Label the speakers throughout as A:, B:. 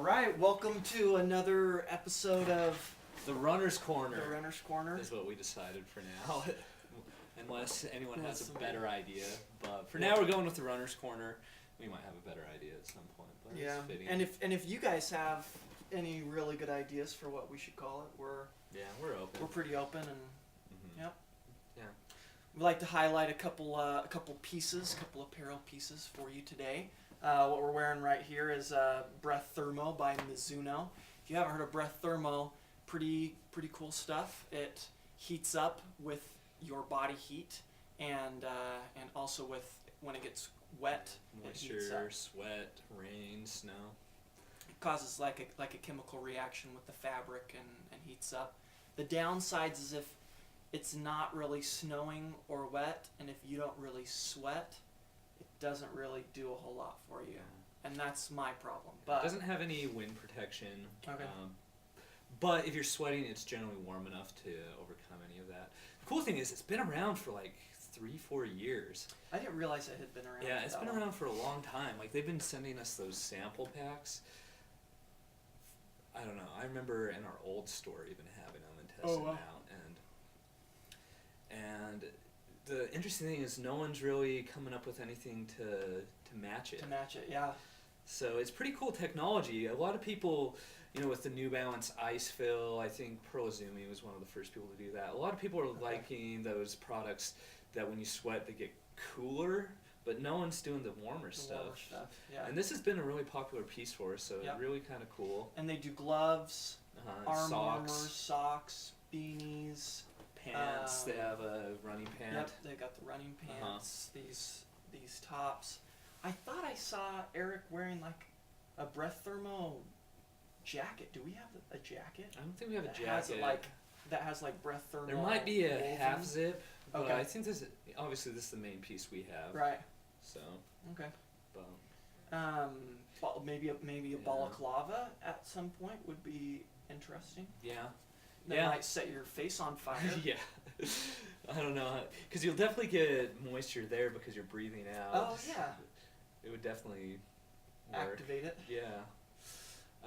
A: right, welcome to another episode of
B: The Runner's Corner.
A: The Runner's Corner.
B: Is what we decided for now. Unless anyone has a
A: Something.
B: better idea. But for now we're going with The Runner's Corner. We might have a better idea at some point. But
A: Yeah,
B: it's fitting.
A: and if you guys have any really good ideas for what we should call it,
B: we're open.
A: we're pretty open, and yep.
B: Yeah.
A: We'd like to highlight a couple apparel pieces for you today. What we're wearing right here is Breath Thermo by Mizuno. If you haven't heard of Breath Thermo, pretty cool stuff. It heats up with your body heat, and also with when it gets wet, it heats up.
B: Moisture, sweat, rain, snow.
A: It causes like a chemical reaction with the fabric and heats up. The downsides is if it's not really snowing or wet, and if you don't really sweat, it doesn't really do a whole lot for you. And that's my problem. But
B: It doesn't have any wind protection.
A: Okay.
B: But if you're sweating, it's generally warm enough to overcome any of that. The cool thing is it's been around for like 3-4 years.
A: I didn't realize it had been around.
B: Yeah, it's
A: that
B: been
A: long.
B: around for a long time. Like, they've been sending us those sample packs. I don't know. I remember in our old store even having them and testing them out. And the interesting thing is no one's really coming up with anything to match it.
A: To match it, yeah.
B: So it's pretty cool technology. A lot of people, with the New Balance Ice Fill, I think Pearl Izumi was one of the first people to do that. A lot of people are liking those products that when you sweat they get cooler, but no one's doing the warmer stuff.
A: Yeah.
B: And this has been a really popular piece for us, so
A: Yep.
B: really kind of cool.
A: And they do gloves, arm
B: Socks,
A: warmers, socks, beanies,
B: pants. They have a running pant.
A: Yep, they got the running pants. These tops. I thought I saw Eric wearing like a Breath Thermo jacket. Do we have a jacket?
B: I don't think we have a
A: that
B: jacket.
A: That has like Breath Thermo.
B: There might be a
A: woven.
B: half zip, but
A: Okay.
B: I think this is the main piece we have.
A: Right.
B: So,
A: Okay.
B: but
A: Maybe a
B: Yeah.
A: balaclava at some point would be interesting.
B: yeah.
A: That
B: Yeah.
A: might set your face on fire.
B: Yeah. I don't know, because you'll definitely get moisture there because you're breathing out.
A: Oh yeah.
B: It would definitely work.
A: Activate it.
B: Yeah.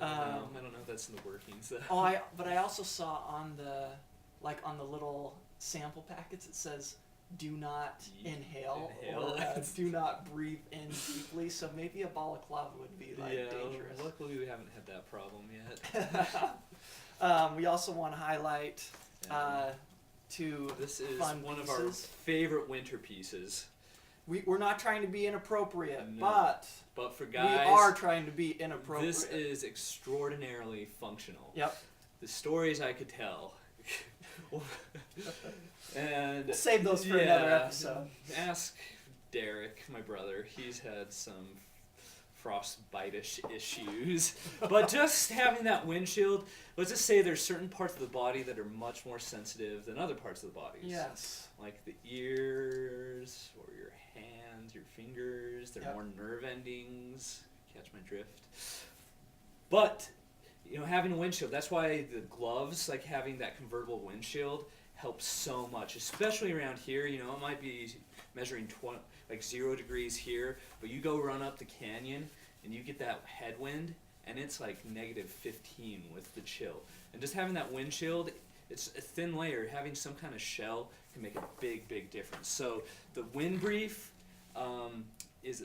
B: I don't know if that's in the workings though.
A: But I also saw on the little sample packets it says do not inhale or do not breathe in deeply. So maybe a balaclava would be dangerous.
B: Luckily we haven't had that problem yet.
A: We also want to highlight two
B: This is
A: fun
B: one
A: pieces.
B: of our favorite winter pieces.
A: We're not trying to be inappropriate,
B: No. But for guys,
A: we are trying to be inappropriate.
B: this is extraordinarily functional.
A: Yep.
B: The stories I could tell. And
A: We'll save those for another episode.
B: Ask Derek, my brother. He's had some frostbite-ish issues. But just having that windshield, let's just say there's certain parts of the body that are much more sensitive than other parts of the body.
A: Yes.
B: Like the ears or your hands, your fingers. They're more nerve endings. Catch my drift. But having a windshield, that's why the gloves, like having that convertible windshield, helps so much, especially around here. It might be measuring 0 degrees here, but you go run up the canyon and you get that headwind, and it's like -15 with the chill. And just having that windshield, it's a thin layer. Having some kind of shell can make a big difference. So the wind brief is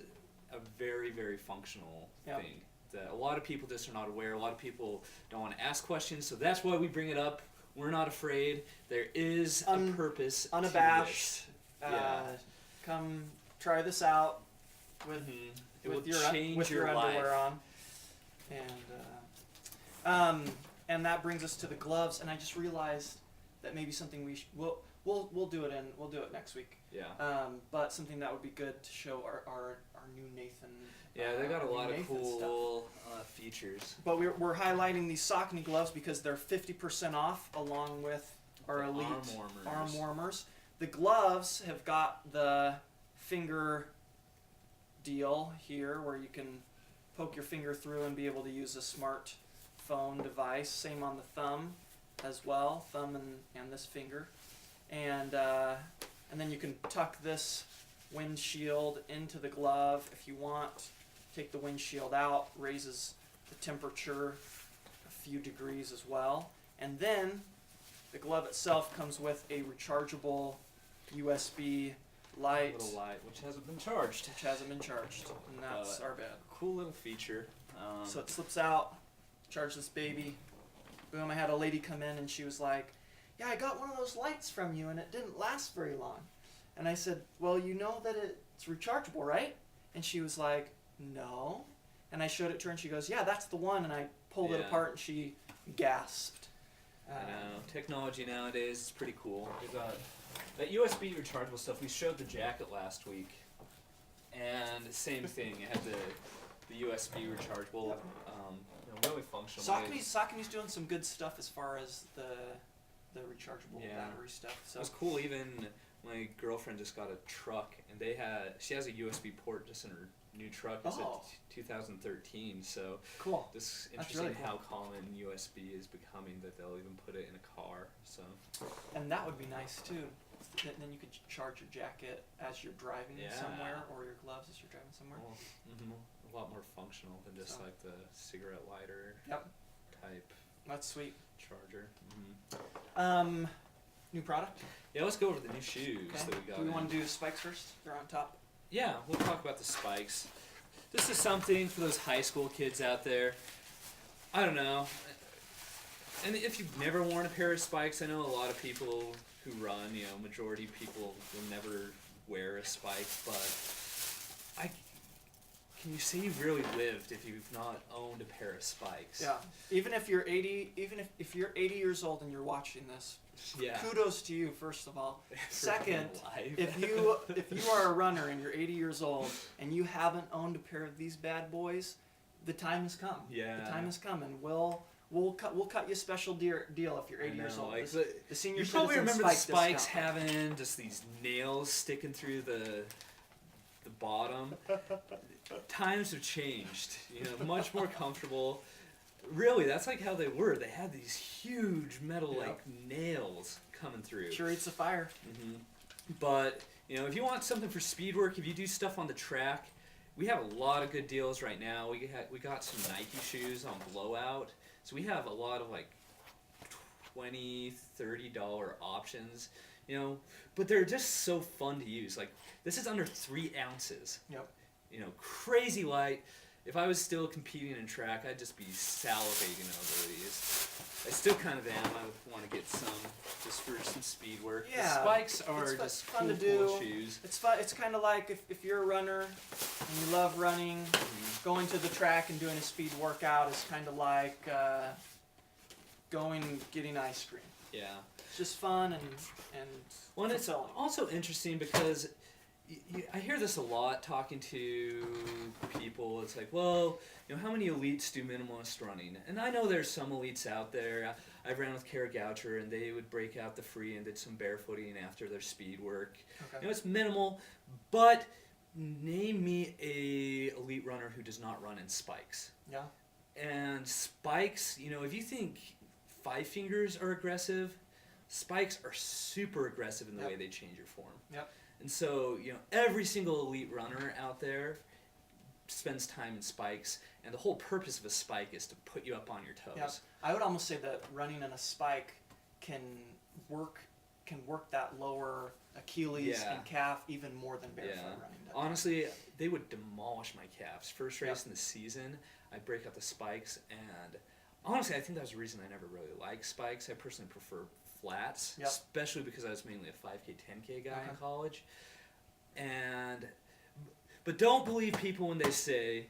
B: a very, very functional thing that a lot of people just are not aware. A lot of people don't want to ask questions, so that's why we bring it up. We're not afraid. There is a purpose.
A: Unabashed.
B: To this.
A: Come try this out with your underwear on. And that brings us to the gloves. And I just realized that maybe something we'll do it next week.
B: Yeah.
A: But something that would be good to show our new Nathan.
B: Yeah, they got a lot of
A: Nathan
B: cool features.
A: But we're highlighting these Saucony gloves because they're 50% off, along with our
B: The
A: elite
B: arm warmers.
A: The gloves have got the finger deal here, where you can poke your finger through and be able to use a smartphone device. Same on the thumb as well, thumb and this finger, and then you can tuck this windshield into the glove if you want. Take the windshield out, raises the temperature a few degrees as well. And then the glove itself comes with a rechargeable USB light,
B: Little light, which hasn't been charged.
A: and that's our bad.
B: Cool little feature.
A: So it slips out, charge this baby. Boom, I had a lady come in and she was like, yeah, I got one of those lights from you and it didn't last very long. And I said, well, you know that it's rechargeable, right? And she was like, no. And I showed it to her and she goes, yeah, that's the one. And I pulled it apart and she gasped.
B: I know. Technology nowadays is pretty cool. We got that USB rechargeable stuff. We showed the jacket last week. And same thing. It had the USB rechargeable, really functional.
A: Saucony's doing some good stuff as far as the rechargeable battery stuff. So
B: it was cool. Even my girlfriend just got a truck, and she has a USB port just in her new truck. It's a 2013. So
A: cool.
B: This
A: That's
B: interesting
A: really cool.
B: how common USB is becoming that they'll even put it in a car. So
A: and that would be nice too. Then you could charge your jacket as you're driving somewhere, or your gloves as you're driving somewhere.
B: Well, a lot more functional than just like the cigarette lighter type.
A: That's sweet.
B: Charger.
A: New product.
B: Yeah, let's go over the new shoes that we got.
A: Do we want to do spikes first? They're on top.
B: Yeah, we'll talk about the spikes. This is something for those high school kids out there. I don't know. And if you've never worn a pair of spikes, I know a lot of people who run, majority of people will never wear a spike, but can you say you've really lived if you've not owned a pair of spikes?
A: Yeah. Even if you're 80 years old and you're watching this, kudos to you, first of all. Second, if you are a runner and you're 80 years old and you haven't owned a pair of these bad boys, the time has come.
B: Yeah.
A: The time has come, and we'll cut you a special deal if you're 80 years old.
B: Like
A: the senior
B: you probably
A: citizen
B: remember the spikes
A: discount.
B: having just these nails sticking through the bottom. Times have changed. Much more comfortable. Really, that's like how they were. They had these huge metal nails coming through.
A: Sure eats the fire.
B: But if you want something for speed work, if you do stuff on the track, we have a lot of good deals right now. We got some Nike shoes on blowout, so we have a lot of like $20-$30 options. But they're just so fun to use. Like this is under 3 ounces.
A: Yep.
B: Crazy light. If I was still competing in track, I'd just be salivating over these. I still kind of am. I would want to get some just for some speed work.
A: Yeah,
B: the spikes are just
A: fun
B: cool,
A: to do.
B: cool shoes.
A: It's fun. It's kind of like if you're a runner and you love running, going to the track and doing a speed workout is kind of like getting ice cream.
B: Yeah.
A: It's just fun and
B: well, and it's
A: fulfilling.
B: also interesting because I hear this a lot talking to people. It's like, well, how many elites do minimalist running? And I know there's some elites out there. I ran with Kara Goucher, and they would break out the free and did some barefooting after their speed work.
A: Okay.
B: It's minimal, but name me a elite runner who does not run in spikes.
A: Yeah.
B: And spikes, if you think 5 fingers are aggressive, spikes are super aggressive in the way they change your form.
A: Yep.
B: And so, every single elite runner out there spends time in spikes, and the whole purpose of a spike is to put you up on your toes.
A: Yeah. I would almost say that running in a spike can work that lower Achilles and calf even more than barefoot running does.
B: Honestly, they would demolish my calves. First race in the season, I'd break out the spikes, and honestly, I think that was the reason I never really liked spikes. I personally prefer flats, especially because I was mainly a 5K, 10K guy in college. But don't believe people when they say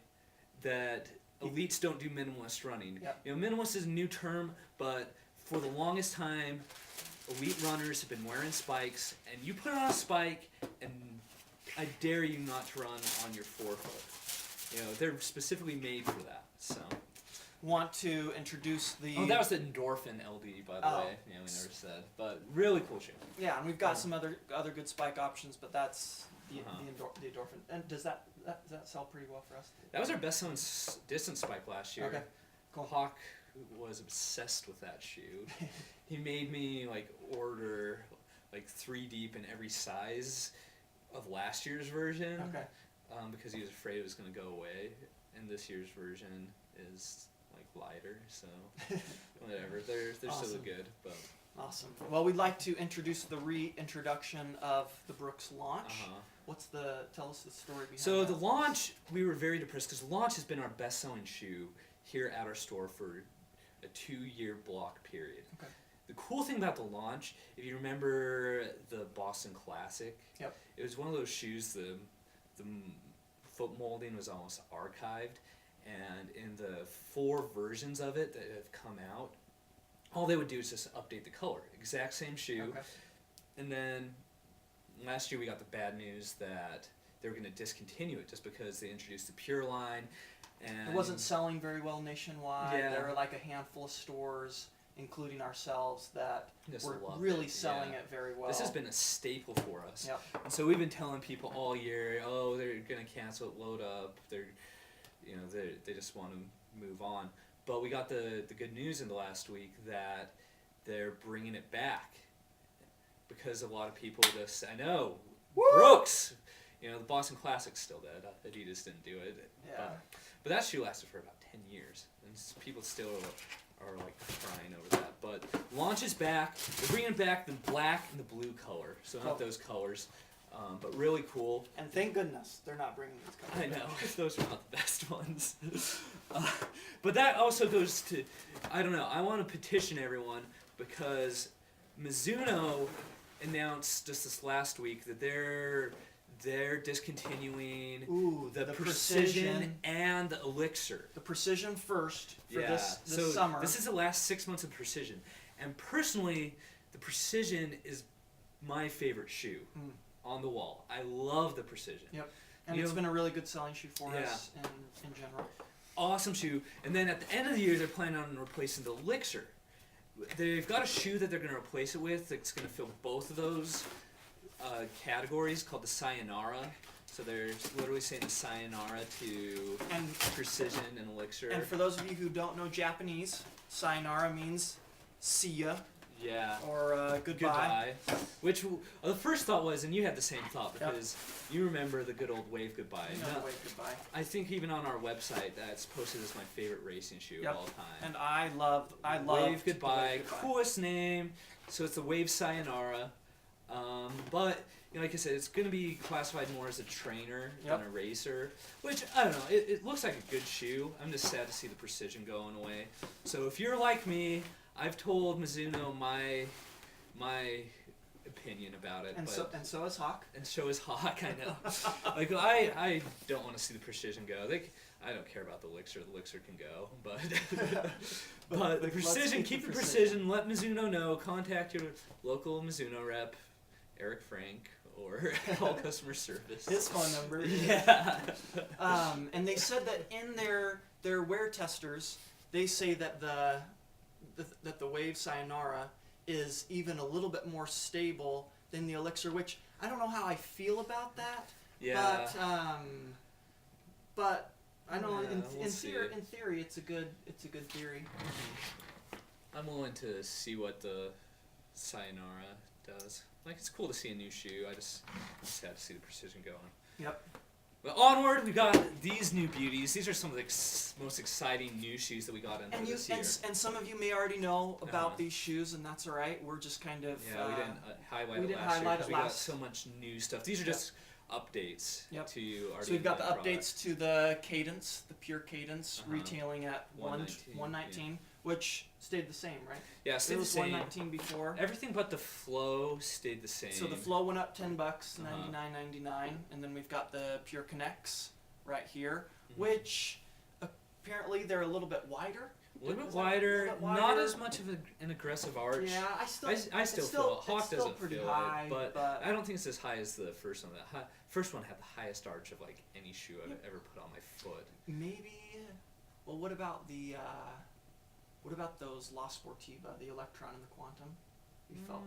B: that elites don't do minimalist running. Minimalist is a new term, but for the longest time, elite runners have been wearing spikes, and you put on a spike, and I dare you not to run on your forefoot. They're specifically made for that. So.
A: Want to introduce the...
B: Oh, that was the Endorphin LD, by the way. We never said. But really cool shoe.
A: Yeah, and we've got some other good spike options, but that's the Endorphin. And does that sell pretty well for us?
B: That was our best-selling distance spike last year.
A: Okay, cool.
B: Hawk was obsessed with that shoe. He made me order 3 deep in every size of last year's version.
A: Okay.
B: Because he was afraid it was going to go away. And this year's version is like lighter, so whatever. They're
A: Awesome.
B: still good, but
A: Awesome. Well, we'd like to introduce the reintroduction of the Brooks launch. Tell us the story behind
B: So
A: that.
B: the launch, we were very depressed because the launch has been our best-selling shoe here at our store for a 2-year block period.
A: Okay.
B: The cool thing about the launch, if you remember the Boston Classic,
A: Yep.
B: it was one of those shoes, the foot molding was almost archived, and in the 4 versions of it that have come out, all they would do is just update the color. Exact same shoe.
A: Okay.
B: And then last year we got the bad news that they were going to discontinue it just because they introduced the Pure line. And
A: It wasn't selling very well nationwide.
B: Yeah.
A: There were like a handful of stores, including ourselves, that
B: Just
A: were
B: loved
A: really
B: it,
A: selling
B: yeah.
A: it very well.
B: This has been a staple for us.
A: Yep.
B: And so we've been telling people all year, oh, they're going to cancel it, load up. They just want to move on. But we got the good news in the last week that they're bringing it back because a lot of people just, I know,
A: Woo!
B: Brooks, the Boston Classic's still dead. Adidas didn't do it.
A: Yeah.
B: But that shoe lasted for about 10 years, and people still are like crying over that. But launch is back. They're bringing back the black and the blue color, so not those colors, but really cool.
A: And thank goodness they're not bringing these colors.
B: I know, those are not the best ones. But that also goes to, I don't know, I want to petition everyone because Mizuno announced just this last week that they're discontinuing the Precision and the Elixir.
A: The Precision first for this
B: so
A: summer.
B: This is the last 6 months of Precision. And personally, the Precision is my favorite shoe on the wall. I love the Precision.
A: Yep. And it's been a really good selling shoe for us in general.
B: Awesome shoe. And then at the end of the year, they're planning on replacing the Elixir. They've got a shoe that they're going to replace it with that's going to fill both of those categories called the Sayonara. So they're literally saying the Sayonara to Precision and Elixir.
A: And for those of you who don't know Japanese, Sayonara means see ya.
B: Yeah.
A: Or goodbye.
B: Which the first thought was, and you had the same thought because you remember the good old Wave Goodbye.
A: Wave Goodbye.
B: I think even on our website that's posted as my favorite racing shoe of all time.
A: And I love
B: Wave Goodbye. Coolest name. So it's the Wave Sayonara. But like I said, it's going to be classified more as a trainer than a racer, which, I don't know, it looks like a good shoe. I'm just sad to see the Precision going away. So if you're like me, I've told Mizuno my opinion about it.
A: And so is Hawk.
B: And so is Hawk, I know. Like, I don't want to see the Precision go. I don't care about the Elixir. The Elixir can go. But the Precision, keep the Precision. Let Mizuno know. Contact your local Mizuno rep, Eric Frank, or call customer service.
A: His phone number.
B: Yeah.
A: And they said that in their wear testers, they say that the Wave Sayonara is even a little bit more stable than the Elixir, which I don't know how I feel about that.
B: Yeah.
A: But I know in
B: we'll
A: theory it's a good theory.
B: I'm willing to see what the Sayonara does. Like, it's cool to see a new shoe. I'm sad to see the Precision going.
A: Yep.
B: But onward, we got these new beauties. These are some of the most exciting new shoes that we got in this year.
A: And some of you may already know about these shoes, and that's all right. We're just kind of
B: we didn't highlight it last year because we got so much new stuff. These are just updates to our.
A: So we've got the updates to the Cadence, the Pure Cadence, retailing at $119, which stayed the same, right?
B: Yeah, stayed the same.
A: It was $119 before.
B: Everything but the Flow stayed the same.
A: So the Flow went up $10, $99.99, and then we've got the Pure Connects right here, which apparently they're a little bit wider.
B: A little bit wider, not as much of an aggressive arch.
A: Yeah, I still
B: feel it. Hawk doesn't
A: pretty
B: feel
A: high,
B: it, but I don't think it's as high as the first one. The first one had the highest arch of like any shoe I've ever put on my foot.
A: Maybe. Well, what about those La Sportiva, the Electron and the Quantum? You felt?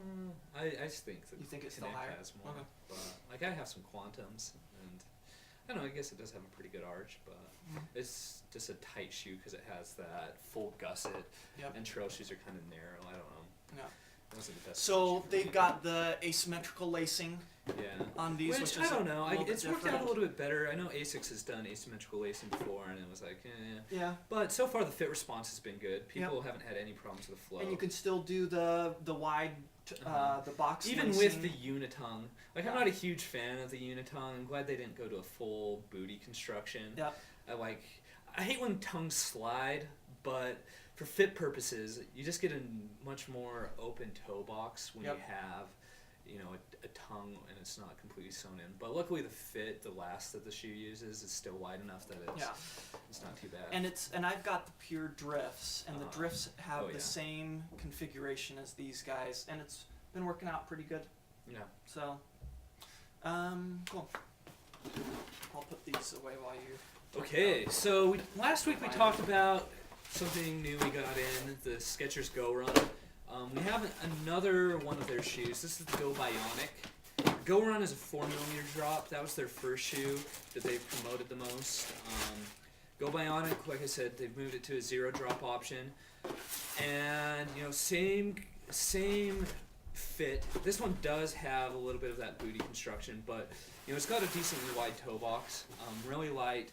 B: I just think that
A: you think it's still
B: Connect
A: higher?
B: has more.
A: Okay.
B: But like I have some Quantums, and I don't know. I guess it does have a pretty good arch, but it's just a tight shoe because it has that full gusset, and trail shoes are kind of narrow. I don't know.
A: Yeah.
B: wasn't the best.
A: So they've got the asymmetrical lacing
B: Yeah.
A: on these, which
B: I
A: is
B: don't know.
A: a little bit
B: It's worked out
A: different.
B: a little bit better. I know ASICS has done asymmetrical lacing before, and it was like,
A: Yeah.
B: But so far, the fit response has been good. People haven't had any problems with the flow.
A: And you can still do the wide, the box
B: even
A: lacing.
B: with the unitongue. Like, I'm
A: Yeah.
B: not a huge fan of the unitongue. I'm glad they didn't go to a full booty construction.
A: Yep.
B: I hate when tongues slide, but for fit purposes, you just get a much more open toe box when you have, a tongue and it's not completely sewn in. But luckily, the last that the shoe uses is still wide enough that it's not too bad.
A: And I've got the Pure drifts, and the drifts have the
B: yeah.
A: same configuration as these guys, and it's been working out pretty good.
B: Yeah.
A: So, cool. I'll put these away while you.
B: Okay, so last week we talked about something new we got in, the Skechers Go Run. We have another one of their shoes. This is the Go Bionic. Go Run is a 4mm drop. That was their first shoe that they've promoted the most. Go Bionic, like I said, they've moved it to a 0 drop option. And, same fit. This one does have a little bit of that booty construction, but, it's got a decently wide toe box, really light.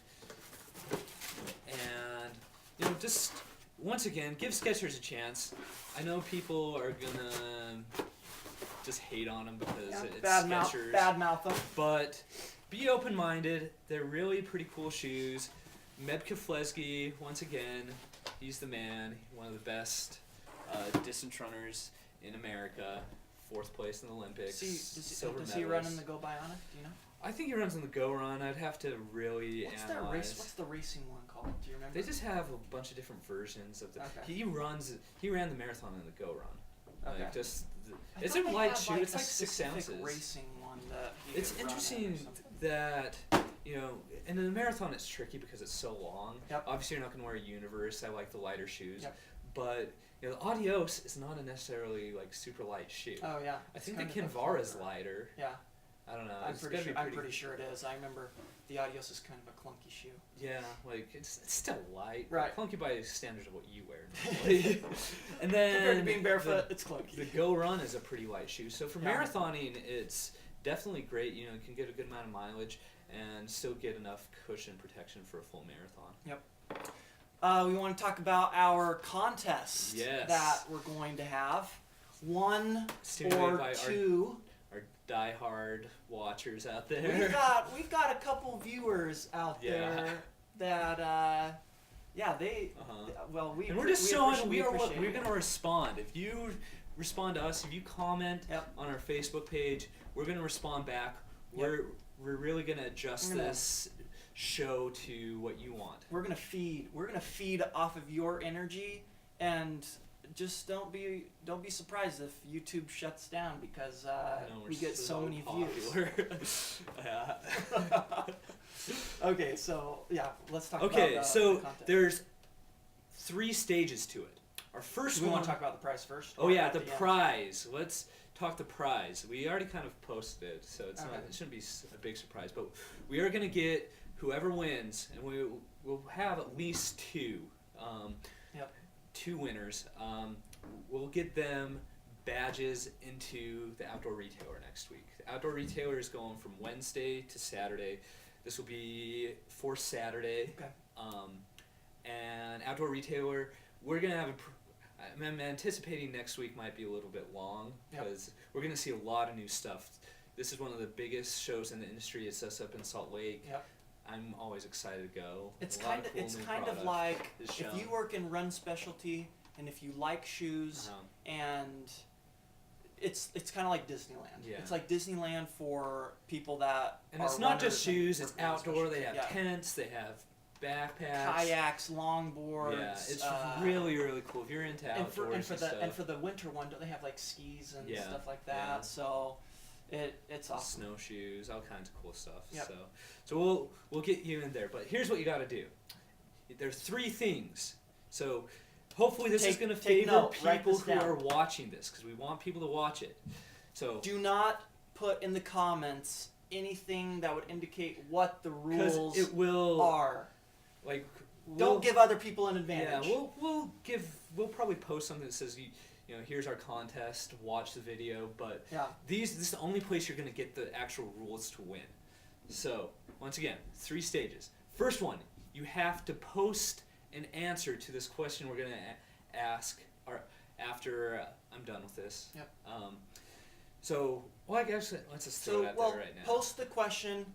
B: And, just once again, give Skechers a chance. I know people are gonna just hate on them because it's Skechers.
A: Bad mouth them.
B: But be open-minded. They're really pretty cool shoes. Mebke Flesky, once again, he's the man. One of the best distance runners in America. 4th place in the Olympics. Silver
A: Does
B: medalist.
A: he run in the Go Bionic? Do you know?
B: I think he runs in the Go Run. I'd have to really analyze.
A: What's the racing one called? Do you remember?
B: They just have a bunch of different versions of the.
A: Okay.
B: He ran the marathon in the Go Run.
A: Okay.
B: Like just.
A: I
B: It's
A: thought
B: a
A: they
B: light
A: had,
B: shoe. It's
A: a
B: like 6
A: specific
B: ounces.
A: Racing one that he
B: It's
A: could run in or
B: interesting
A: something.
B: that and in the marathon it's tricky because it's so long.
A: Yep.
B: Obviously, you're not going to wear a Universe. I like the lighter shoes.
A: Yep.
B: But the Adios is not a necessarily like super light shoe.
A: Oh yeah.
B: I think the Kinvara's lighter.
A: Yeah.
B: I don't know.
A: I'm
B: It's
A: pretty
B: gotta
A: sure.
B: be
A: I'm pretty sure it is. I remember the Adios is kind of a clunky shoe.
B: Yeah, like it's still light.
A: Right.
B: Clunky by standards of what you wear. And then
A: Compared to being barefoot, it's clunky.
B: The Go Run is a pretty light shoe. So for
A: Yeah.
B: marathoning, it's definitely great. You can get a good amount of mileage and still get enough cushion protection for a full marathon.
A: We want to talk about our contest that we're going to have. One
B: Stimulated by
A: or two.
B: Our diehard watchers out there.
A: We've got a couple viewers out there that they well we
B: and we're just showing we're
A: appreciate
B: going to respond. If you respond to us, if you comment on our Facebook page, we're going to respond back. We're really going to adjust this show to what you want.
A: We're gonna feed off of your energy, and just don't be surprised if YouTube shuts down because we get so many views. Okay, so let's talk about the contest.
B: There's 3 stages to it. Our first
A: Do we
B: one.
A: want to talk about the prize first?
B: Oh yeah, the prize. Let's talk the prize. We already kind of posted it, so it shouldn't be a big surprise. But we are gonna get whoever wins, and we'll have at least 2. 2 winners. We'll get them badges into the Outdoor Retailer next week. The Outdoor Retailer is going from Wednesday to Saturday. This will be for Saturday.
A: Okay.
B: And Outdoor Retailer, we're going to have I'm anticipating next week might be a little bit long because we're going to see a lot of new stuff. This is one of the biggest shows in the industry. It's us up in Salt Lake.
A: Yep.
B: I'm always excited to go.
A: It's kind of like if you work in run specialty and if you like shoes and it's kind of like Disneyland.
B: Yeah.
A: It's like Disneyland for people that
B: and
A: are
B: it's not just
A: runners
B: shoes.
A: and
B: It's outdoor. They have
A: yeah.
B: tents. They have backpacks,
A: kayaks, longboards.
B: Yeah, it's really really cool. If you're into outdoors
A: and for the winter one, don't they have like skis and stuff like that?
B: Yeah.
A: So it's awesome.
B: Snowshoes, all kinds of cool stuff.
A: Yep.
B: So we'll get you in there. But here's what you got to do. There's 3 things. So hopefully this is going to favor people who are watching this because we want people to watch it. So
A: do not put in the comments anything that would indicate what the rules are.
B: Like
A: don't give other people an advantage.
B: Yeah, we'll probably post something that says here's our contest, watch the video, but
A: Yeah.
B: this is the only place you're going to get the actual rules to win. So, once again, 3 stages. First one, you have to post an answer to this question we're going to ask after I'm done with this.
A: Yep.
B: I guess let's just throw it out there right now.
A: Post the question,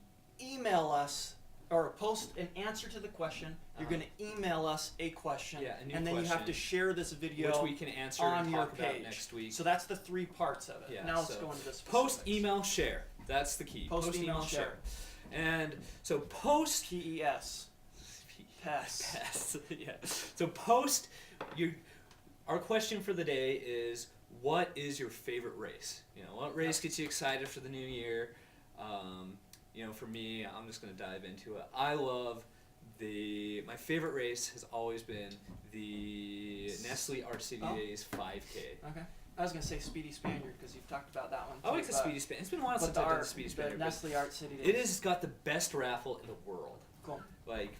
A: email us, or post an answer to the question. You're going to email us a question,
B: and then
A: you have to share this video
B: which we can answer
A: on
B: and
A: your
B: talk
A: page
B: about next week.
A: So that's the 3 parts of it.
B: Yeah,
A: now let's go into this.
B: Post, email, share. That's the key.
A: Post email, share.
B: And so post
A: PES. PES.
B: PES. Yeah. So post our question for the day is, what is your favorite race? What race gets you excited for the new year? For me, I'm just going to dive into it. I love my favorite race has always been the Nestle Art City Days 5K.
A: Okay. I was going to say Speedy Spaniard because you've talked about that one too.
B: I like the Speedy Spaniard. It's been a while since I've done the Speedy Spaniard.
A: The Nestle Art City Days.
B: It has got the best raffle in the world.
A: Cool.
B: Like,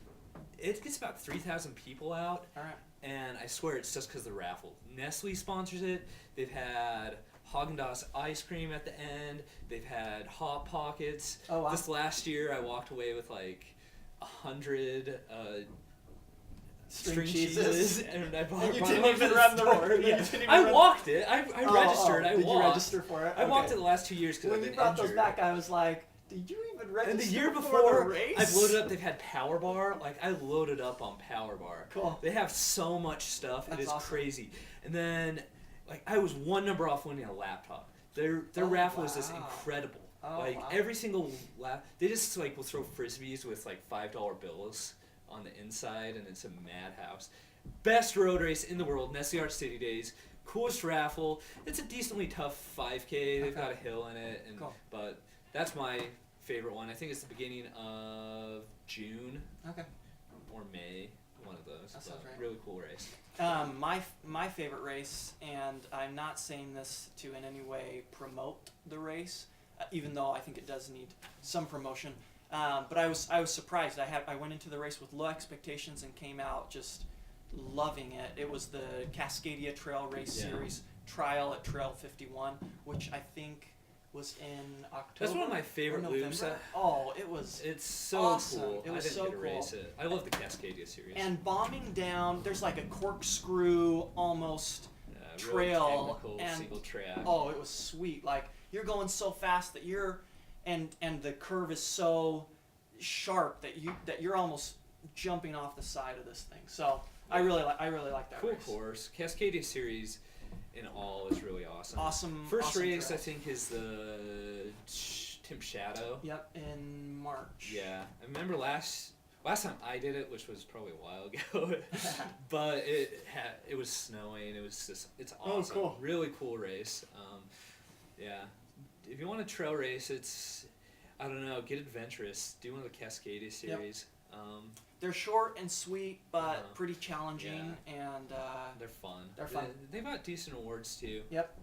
B: it gets about 3,000 people out.
A: All right.
B: And I swear it's just because of the raffle. Nestle sponsors it. They've had Haagen-Dazs ice cream at the end. They've had Hot Pockets.
A: Oh, wow.
B: This last year, I walked away with like 100 string cheeses, and I bought.
A: And you didn't even run the road.
B: Yeah. I walked it. I registered. I
A: did
B: walked.
A: You register for it?
B: I walked it the last 2 years because I've
A: When
B: been
A: you brought
B: injured.
A: those back, I was like, did you even register?
B: And the year
A: for
B: before,
A: the race?
B: I've loaded up. They've had Power Bar. Like, I loaded up on Power Bar.
A: Cool.
B: They have so much stuff.
A: That's
B: it is
A: awesome.
B: crazy. And then, like, I was 1 number off winning a laptop. Their raffle is just incredible. Every single they just like will throw frisbees with like $5 bills on the inside, and it's a madhouse. Best road race in the world, Nestle Art City Days. Coolest raffle. It's a decently tough 5K. They've got a hill in it, but that's my favorite one. I think it's the beginning of June.
A: Okay.
B: Or May, one of those.
A: That sounds right.
B: Really cool race.
A: My favorite race, and I'm not saying this to in any way promote the race, even though I think it does need some promotion. But I was surprised. I went into the race with low expectations and came out just loving it. It was the Cascadia Trail Race Series trial at Trail 51, which I think was in October.
B: That's one of my favorite loops. It's so
A: awesome.
B: cool.
A: It was
B: I didn't
A: so
B: get to
A: cool.
B: race it. I love the Cascadia series.
A: And bombing down, there's like a corkscrew almost
B: really
A: trail,
B: technical,
A: and
B: single track.
A: oh, it was sweet. Like, you're going so fast that and the curve is so sharp that you're almost jumping off the side of this thing. So I really like that
B: cool
A: race.
B: course. Cascadia series in all is really awesome. First
A: awesome
B: race
A: trail.
B: I think is the Tim Shadow.
A: Yep, in March.
B: Yeah, I remember last time I did it, which was probably a while ago, but it was snowing. It's awesome.
A: Oh, cool.
B: Really cool race. Yeah, if you want a trail race, I don't know, get adventurous. Do one of the Cascadia series.
A: Yep. They're short and sweet, but pretty challenging, and
B: they're fun.
A: They're fun.
B: They've got decent awards too.
A: Yep.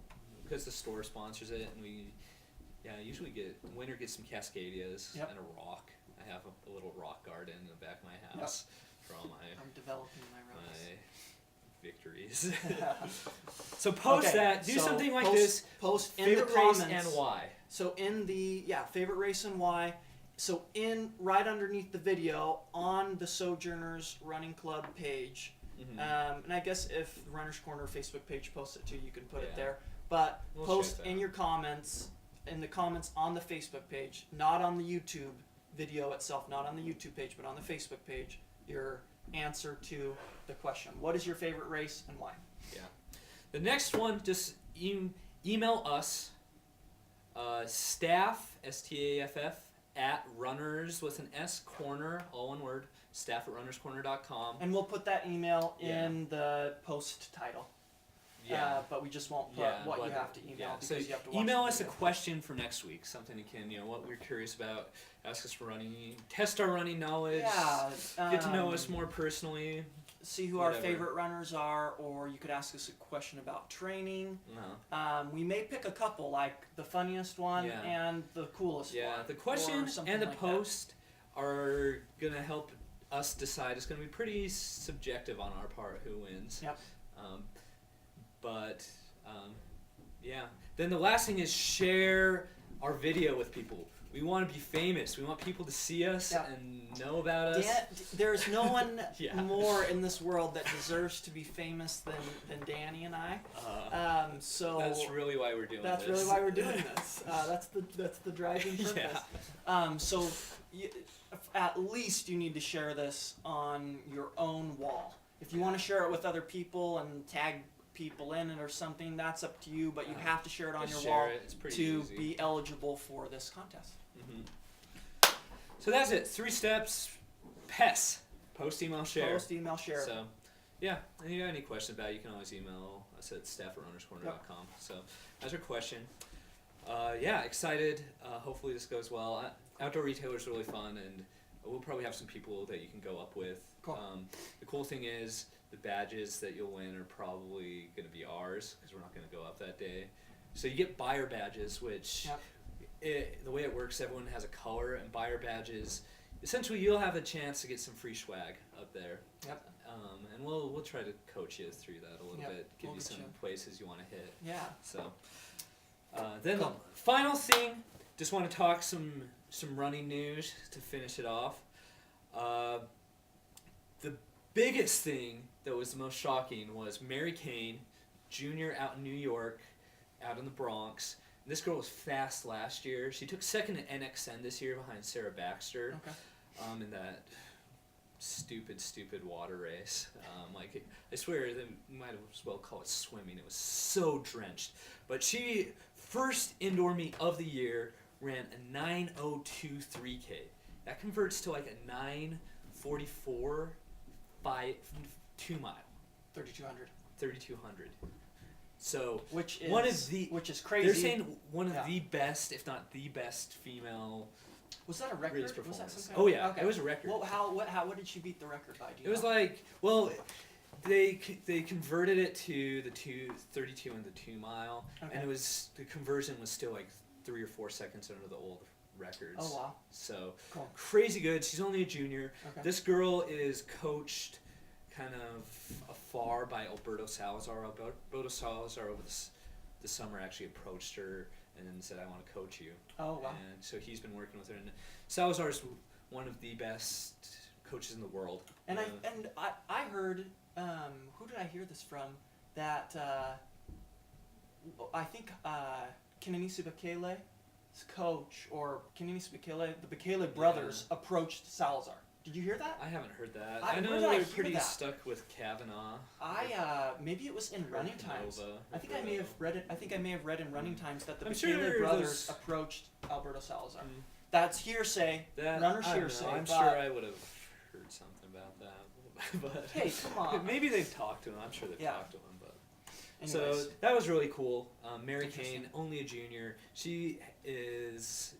B: Because the store sponsors it, and we usually winner gets some Cascadias and a rock. I have a little rock garden in the back of my house for all
A: I'm developing my rocks.
B: Victories. So post that. Do something like this.
A: Post in
B: favorite
A: the comments
B: race and why.
A: So in the favorite race and why. So right underneath the video on the Sojourners Running Club page, and I guess if Runner's Corner Facebook page posts it too, you can put it there. But
B: We'll
A: post in your comments, in the comments on the Facebook page, not on the YouTube video itself, not on the YouTube page, but on the Facebook page, your answer to the question. What is your favorite race and why?
B: Yeah. The next one, just email us, staff, STAFF, at runners with an S corner, all one word, staff@runnerscorner.com.
A: And we'll put that email in the post title. Yeah. But we just won't put what you have to email because you have to watch
B: email
A: the
B: us a
A: video.
B: question for next week, something you can, what we're curious about, ask us for running, test our running knowledge, get to know us more personally.
A: See who our favorite runners are, or you could ask us a question about training. We may pick a couple, like the funniest one and the coolest one.
B: Yeah, the question and the post are going to help us decide. It's going to be pretty subjective on our part who wins.
A: Yep.
B: But Yeah. Then the last thing is share our video with people. We want to be famous. We want people to see us and know about us.
A: There's no one more in this world that deserves to be famous than Danny and I. So
B: that's really why we're doing
A: this. That's really why we're doing this. That's the driving purpose. So at least you need to share this on your own wall. If you want to share it with other people and tag people in it or something, that's up to you, but you have to share it on your wall to be eligible for this contest.
B: So that's it. 3 steps. PES. Post, email, share.
A: Post, email, share.
B: So, yeah. And if you have any questions about it, you can always email us at staff@runnerscorner.com. So that's our question. Excited. Hopefully this goes well. Outdoor retailer is really fun, and we'll probably have some people that you can go up with.
A: Cool.
B: The cool thing is the badges that you'll win are probably going to be ours because we're not going to go up that day. So you get buyer badges, which the way it works, everyone has a color, and buyer badges, essentially you'll have a chance to get some free swag up there.
A: Yep.
B: And we'll try to coach you through that a little bit, give you some places you want to hit.
A: Yeah.
B: So then the final thing, just want to talk some running news to finish it off. The biggest thing that was the most shocking was Mary Kane, Jr. out in New York, out in the Bronx. And this girl was fast last year. She took second at NXN this year behind Sarah Baxter.
A: Okay.
B: In that stupid water race. I swear they might as well call it swimming. It was so drenched. But she, first indoor meet of the year, ran a 9:02.3K. That converts to like a 9:44 by 2 mile.
A: 3,200.
B: 3,200. So
A: which is crazy.
B: They're saying one of the best, if not the best, female.
A: Was that a record?
B: Was
A: that some
B: kind
A: okay.
B: It was a record.
A: Well, what did she beat the record by?
B: It was like, well, they converted it to the 32 and the 2 mile, and it was, the conversion was still like 3 or 4 seconds under the old records.
A: Oh wow!
B: So
A: cool.
B: Crazy good. She's only a junior.
A: Okay.
B: This girl is coached kind of afar by Alberto Salazar. Alberto Salazar over the summer actually approached her and said, "I want to coach you."
A: Oh wow!
B: And so he's been working with her. And Salazar's one of the best coaches in the world.
A: And I heard, who did I hear this from? That I think Kenenisa Bekele's coach, or Kenenisa Bekele, the Bekele brothers approached Salazar. Did you hear that?
B: I haven't heard that.
A: I
B: know they're pretty stuck with Kavanaugh.
A: Maybe it was in Running Times. I think I may have read it. I think I may have read in Running Times that the Bekele brothers approached Alberto Salazar. That's hearsay. Runner's hearsay.
B: I'm sure I would have heard something about that. But
A: hey, come on.
B: Maybe they've talked to him. I'm sure they've talked to him. But
A: anyways.
B: So that was really cool. Mary Kane, only a junior. She is,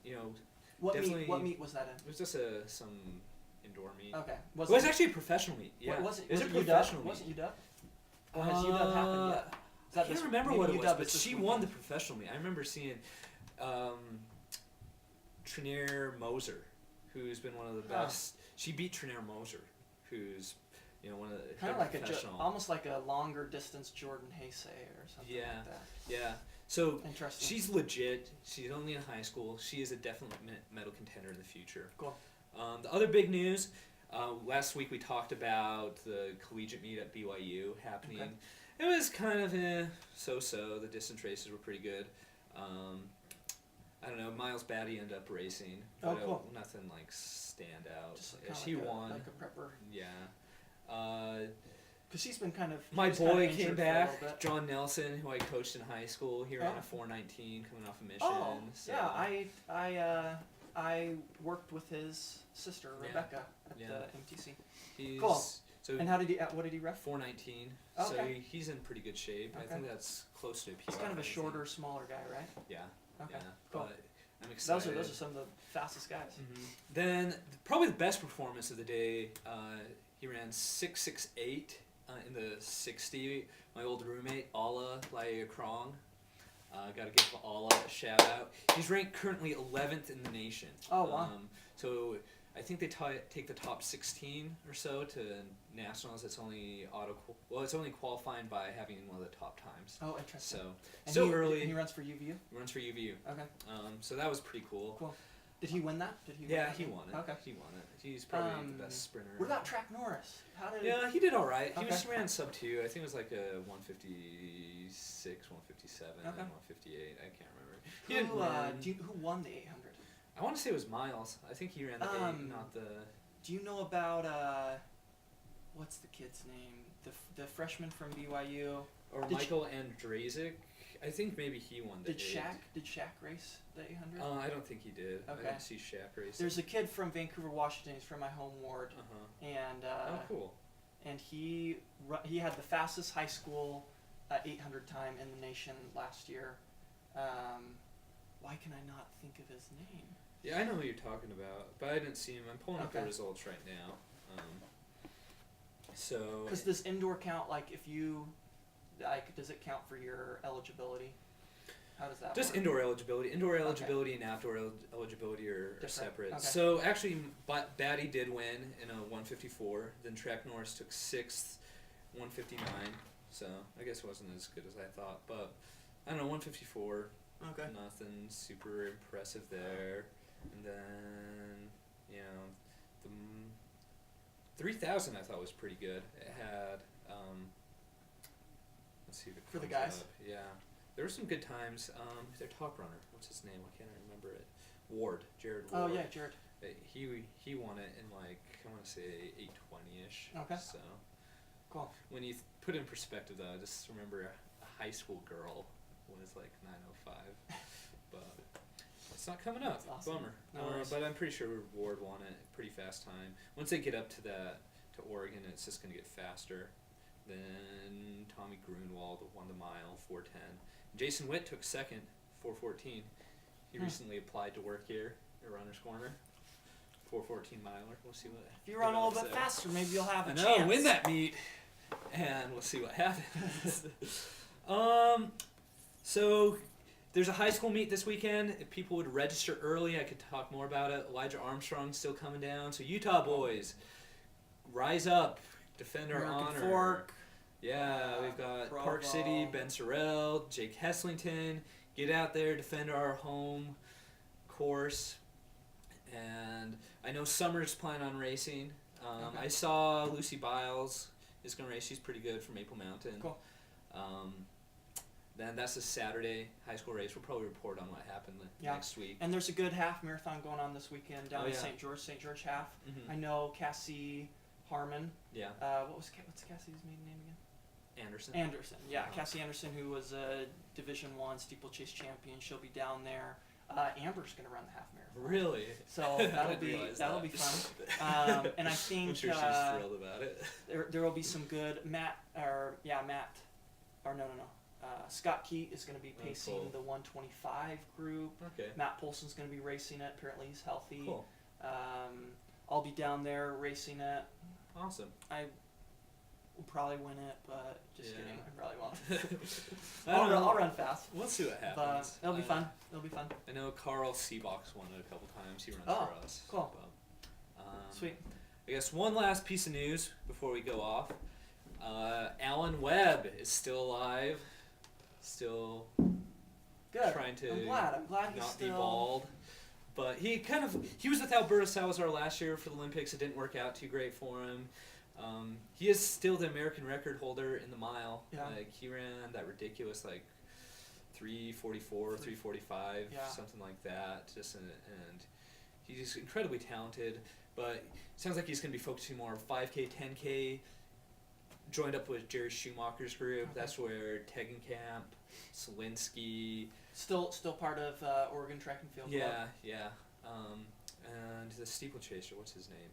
A: What meet was that in?
B: It was just some indoor meet.
A: Okay.
B: It was actually a professional meet. Yeah.
A: Was it
B: a professional meet?
A: Wasn't UW? Or has UW happened yet?
B: I can't remember what it was, but she won the professional meet. I remember seeing Trinaire Moser, who's been one of the best. She beat Trinaire Moser, who's one of the
A: kind of like
B: professional.
A: almost like a longer distance Jordan Heisey or something like that.
B: Yeah. So
A: interesting.
B: She's legit. She's only in high school. She is a definite medal contender in the future.
A: Cool.
B: The other big news, last week we talked about the collegiate meet at BYU happening. Okay. It was kind of so-so. The distance races were pretty good. I don't know, Miles Batty ended up racing. But
A: cool.
B: Nothing like stand out.
A: Just
B: he won.
A: Like a prepper.
B: Yeah.
A: Because he's been kind of.
B: My boy came back, John Nelson, who I coached in high school. He ran a 4:19 coming off a mission.
A: Oh,
B: so.
A: yeah. I worked with his sister Rebecca at the MTC. Cool.
B: So
A: and what did he ref?
B: 4:19.
A: Okay.
B: So he's in pretty good shape. Okay. I think that's close to a PR.
A: He's kind of a shorter, smaller guy, right?
B: Yeah.
A: Okay.
B: Yeah.
A: Cool.
B: But I'm excited.
A: Those are some of the fastest guys.
B: Mm-hmm. Then probably the best performance of the day. He ran 6:68 in the 60. My old roommate Ala Laiakrong. Got to give Ala a shout out. He's ranked currently 11th in the nation.
A: Oh wow!
B: So I think they take the top 16 or so to nationals. It's only it's only qualifying by having one of the top times.
A: Oh, interesting.
B: So
A: And
B: still
A: he,
B: early.
A: And he runs for UVU?
B: He runs for UVU.
A: Okay.
B: So that was pretty cool.
A: Cool. Did he win that?
B: Yeah, he won it.
A: Okay.
B: He won it. He's probably the best sprinter.
A: What about Track Norris? How did?
B: Yeah, he did all right. He
A: Okay.
B: just ran sub 2. I think it was like a 156, 157, and
A: Okay.
B: 158. I can't remember. He didn't win.
A: Who won the 800?
B: I want to say it was Miles. I think he ran the 8, not the...
A: Do you know about what's the kid's name? The freshman from BYU.
B: Or
A: Did
B: Michael Andrzejczyk. I think maybe he won the
A: Did
B: 8.
A: Shaq race the 800?
B: I don't think he did.
A: Okay.
B: I didn't see Shaq race.
A: There's a kid from Vancouver, Washington. He's from my home ward, and
B: oh, cool.
A: and he had the fastest high school 800 time in the nation last year. Why can I not think of his name?
B: Yeah, I know who you're talking about, but I didn't see him. I'm pulling up the
A: Okay.
B: results right now.
A: Because this indoor count, like if you, like, does it count for your eligibility? How does that
B: Just
A: work?
B: indoor eligibility. Indoor
A: Okay.
B: eligibility and outdoor eligibility are
A: Different.
B: separate.
A: Okay.
B: So actually, Batty did win in a 154. Then Track Norris took 6th, 159. So I guess it wasn't as good as I thought. But I don't know, 154.
A: Okay.
B: Nothing super impressive there. And then, you know, the 3000 I thought was pretty good. It had, let's see if it
A: For the
B: comes
A: guys?
B: up. Yeah. There were some good times. Their top runner, what's his name? I can't remember it. Jared Ward.
A: Oh yeah, Jared.
B: He won it in like, I want to say 820-ish.
A: Okay.
B: So
A: Cool.
B: when you put it in perspective though, just remember a high school girl was like 905. But it's not coming up.
A: That's awesome.
B: Bummer.
A: No worries.
B: But I'm pretty sure Ward won it pretty fast time. Once they get up to Oregon, it's just gonna get faster. Then Tommy Grunwald won the mile, 4:10. Jason Witt took 2nd, 4:14. He recently applied to work here at Runner's Corner. 4:14 miler. We'll see what.
A: If you run a little bit
B: there.
A: faster, maybe you'll have a
B: I
A: chance.
B: know, win that meet, and we'll see what happens. So there's a high school meet this weekend. If people would register early, I could talk more about it. Elijah Armstrong's still coming down. So Utah boys, rise up, defend our
A: American
B: honor.
A: Fork.
B: Yeah, we've got
A: Provo.
B: Park City, Ben Sorrell, Jake Heslington. Get out there, defend our home course. And I know Summer's planning on racing.
A: Okay.
B: I saw Lucy Biles is going to race. She's pretty good from Maple Mountain.
A: Cool.
B: Then that's a Saturday high school race. We'll probably report on what happened next week.
A: And there's a good half marathon going on this weekend down in St. George half.
B: Mhm.
A: I know Cassie Harmon.
B: Yeah.
A: What's Cassie's maiden name again?
B: Anderson.
A: Yeah,
B: Uh-huh.
A: Cassie Anderson, who was a Division I steeplechase champion. She'll be down there. Amber's gonna run the half marathon.
B: Really?
A: So
B: I
A: that'll
B: didn't
A: be
B: realize
A: that'll
B: that.
A: be fun. And I think
B: I'm sure she's thrilled about it.
A: there will be some good Scott Keat is going to be pacing
B: cool.
A: the 125 group.
B: Okay.
A: Matt Polson's going to be racing it. Apparently he's healthy.
B: Cool.
A: I'll be down there racing it.
B: Awesome.
A: I will probably win it, but just
B: Yeah.
A: kidding. I probably won't.
B: I don't know.
A: I'll run fast.
B: We'll see what
A: But
B: happens.
A: it'll be fun. It'll be fun.
B: I know Carl Seebox won it a couple times. He runs
A: Oh,
B: for us.
A: cool.
B: But,
A: Sweet.
B: I guess one last piece of news before we go off. Alan Webb is still alive. Still
A: Good.
B: trying to
A: I'm glad he's
B: not
A: still.
B: be bald. But he was with Alberto Salazar last year for the Olympics. It didn't work out too great for him. He is still the American record holder in the mile.
A: Yeah.
B: Like he ran that ridiculous 3:44, 3:45,
A: Yeah.
B: something like that. And he's incredibly talented. But it sounds like he's going to be focusing more on 5K, 10K. Joined up with Jerry Schumacher's group.
A: Okay.
B: That's where Tegenkamp, Selinsky.
A: Still part of Oregon Track and Field Club.
B: Yeah. And the steeplechaser, what's his name?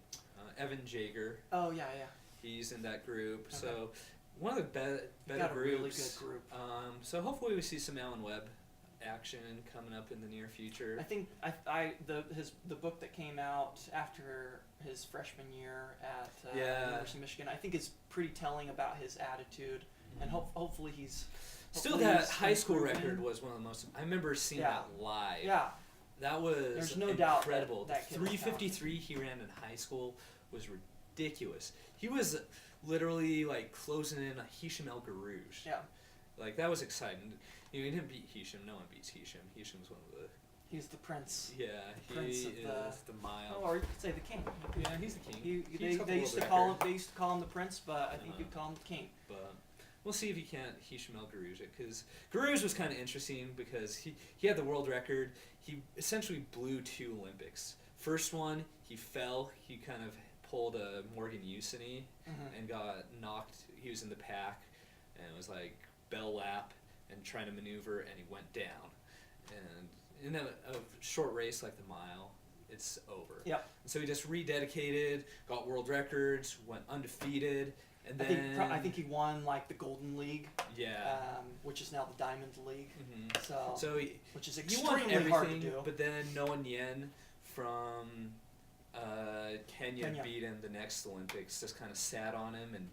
B: Evan Jager.
A: Oh yeah.
B: He's in that group.
A: Okay.
B: So one of the better
A: got a
B: groups.
A: really good group.
B: So hopefully we see some Alan Webb action coming up in the near future.
A: I think the book that came out after his freshman year at University of Michigan, I think is pretty telling about his attitude, and hopefully he's
B: Still,
A: hopefully
B: that
A: he's
B: high school
A: improving.
B: record was one of the most. I remember seeing that live.
A: Yeah,
B: That was
A: There's no doubt that
B: incredible.
A: that kid
B: The
A: was
B: 353 he ran in high school was ridiculous. He was literally like closing in on Hisham El Garouge.
A: Yeah.
B: Like that was exciting. You know, he didn't beat Hisham. No one beats Hisham. Hisham's one of the.
A: He's the prince.
B: Yeah,
A: Prince
B: he
A: of
B: is the mile.
A: Oh, or you could say the king.
B: Yeah, he's the king.
A: They used to call him. They used to call him the prince, but I think you'd call him the king.
B: But we'll see if he can't Hisham El Garouge it, because Garouge was kind of interesting because he had the world record. He essentially blew 2 Olympics. First one, he fell. He kind of pulled a Morgan Usain and got knocked. He was in the pack, and it was like bell lap and trying to maneuver, and he went down. And in a short race like the mile, it's over.
A: Yep.
B: And so he just rededicated, got world records, went undefeated, and then
A: I think he won like the Golden League.
B: Yeah.
A: Which is now the Diamond League.
B: So
A: which is
B: he won
A: extremely
B: everything,
A: hard to do.
B: but then Noah Yen from Kenya beat him the next Olympics. Just kind of sat on him and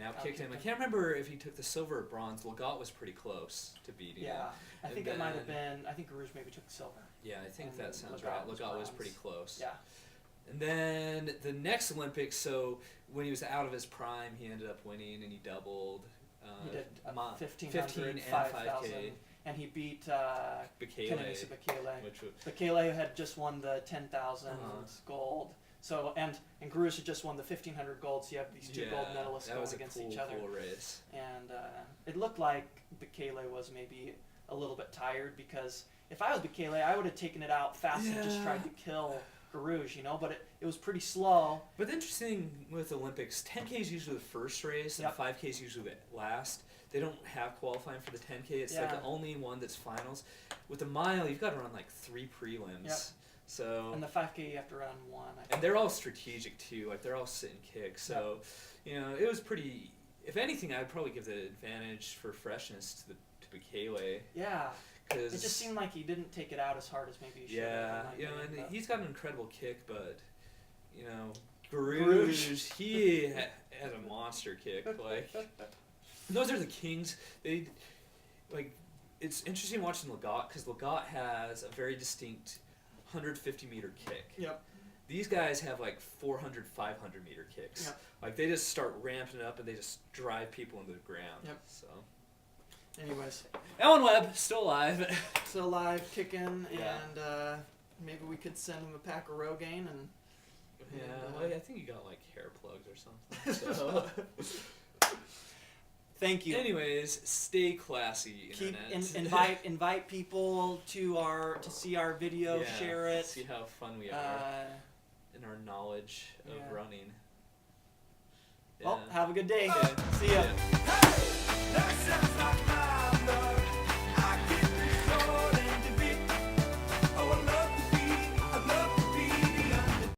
B: outkicked him. I can't remember if he took the silver or bronze. Legat was pretty close to beating him.
A: I think it might have been. I think Garouge maybe took the silver.
B: Yeah, I think
A: And
B: that sounds
A: Legat
B: right.
A: was
B: Legat was
A: bronze.
B: pretty close.
A: Yeah.
B: And then the next Olympics, so when he was out of his prime, he ended up winning and he doubled.
A: He did
B: 15
A: 1500,
B: and
A: 5,000,
B: 5K.
A: and he beat
B: Bekele,
A: Kenenisa Bekele.
B: which was,
A: Bekele had just won the 10,000 gold. So and Garouge had just won the 1,500 gold. So you have these 2 gold medalists
B: that
A: going
B: was a
A: against
B: cool,
A: each other.
B: cool race.
A: And it looked like Bekele was maybe a little bit tired, because if I was Bekele, I would have taken it out fast and just tried to kill Garouge, you know, but it was pretty slow.
B: But the interesting with Olympics, 10K is usually the first race, and 5K is usually the last. They don't have qualifying for the 10K. It's like the only one that's finals. With the mile, you've got to run like 3 prelims.
A: Yep.
B: So.
A: And the 5K, you have to run 1. I think.
B: And they're all strategic too. Like they're all sit and kick. So, you know, it was pretty. If anything, I'd probably give the advantage for freshness to Bekele.
A: Yeah.
B: Because
A: it just seemed like he didn't take it out as hard as maybe he should.
B: Yeah, you know, and he's got an incredible kick, but you know, Garouge, he has a monster kick. Like those are the kings. They like. It's interesting watching Legat, because Legat has a very distinct 150-meter kick.
A: Yep.
B: These guys have like 400, 500-meter kicks.
A: Yep.
B: Like they just start ramping up and they just drive people into the ground.
A: Yep.
B: So.
A: Anyways.
B: Ellen Webb, still alive.
A: Still alive, kicking,
B: Yeah.
A: and maybe we could send him a pack of Rogaine and.
B: Yeah, well, I think you got like hair plugs or something. So.
A: Thank you.
B: Anyways, stay classy, internet.
A: Invite people to see our video, share it.
B: See how fun we are in our knowledge of running.
A: Well, have a good day.
B: Okay.
A: See ya.
B: Yeah.